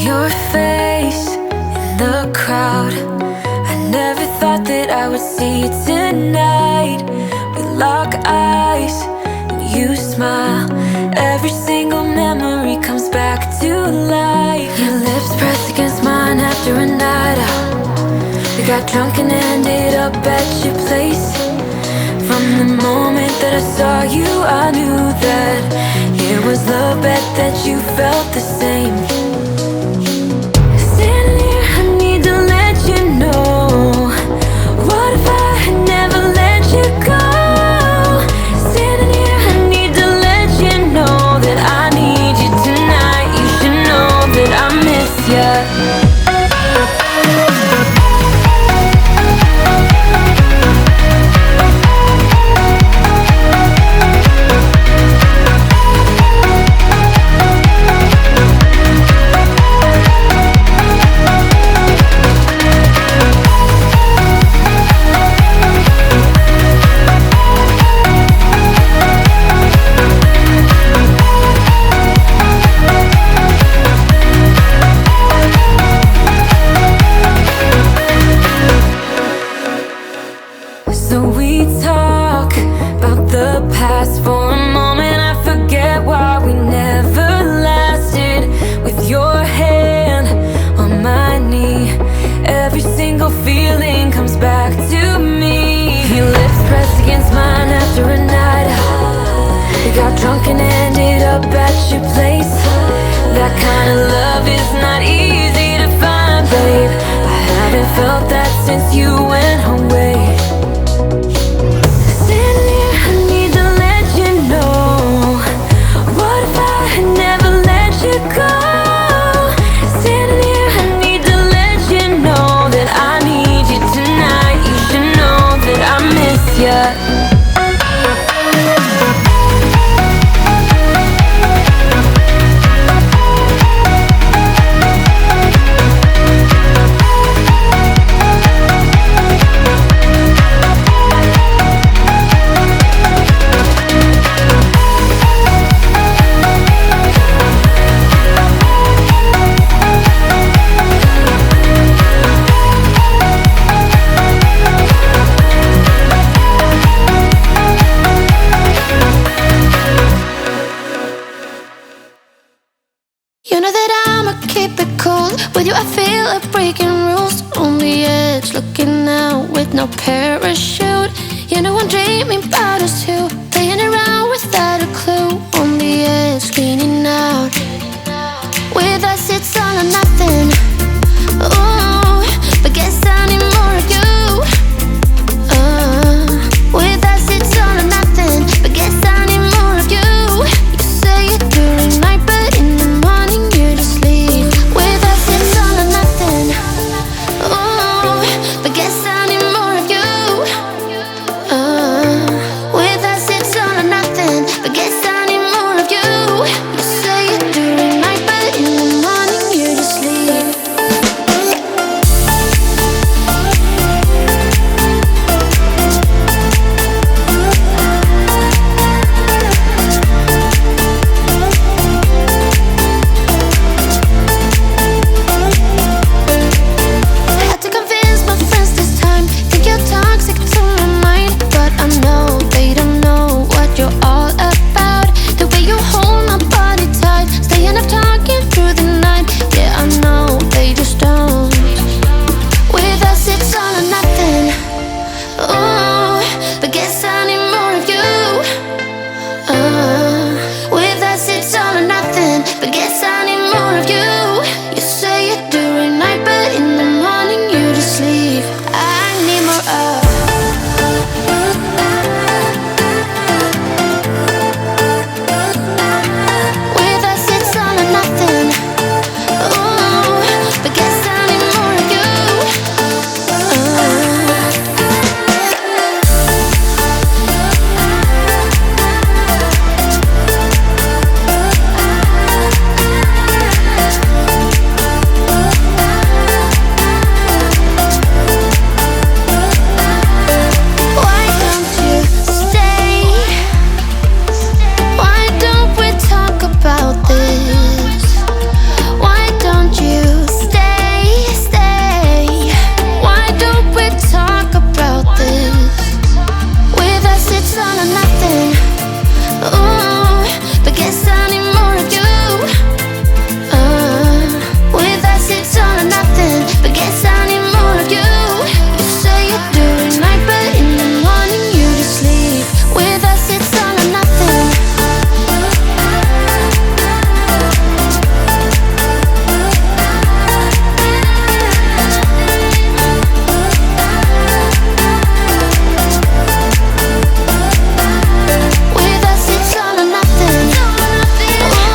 your face in the crowd. I never thought that I would see you tonight. We lock eyes and you smile. Every single memory comes back to life. Your lips pressed against mine after a night out. We got drunk and ended up at your place. From the moment that I saw you, I knew that it was love, bet that you felt the same. Standing here, I need to let you know, what if I had never let you go? Standing here, I need to let you know that I need you tonight. You should know that I miss you. So we talk about the past for a moment. I forget why we never lasted. With your hand on my knee, every single feeling comes back to me. Your lips pressed against mine after a night out. We got drunk and ended up at your place. That kind of love is not easy to find, babe. I haven't felt that since you went away. Yeah. You know that I'ma keep it cool. With you I feel like breaking rules. On the edge, looking out with no parachute. You know I'm dreaming about us two, playing around without a clue. On the edge, leaning out with us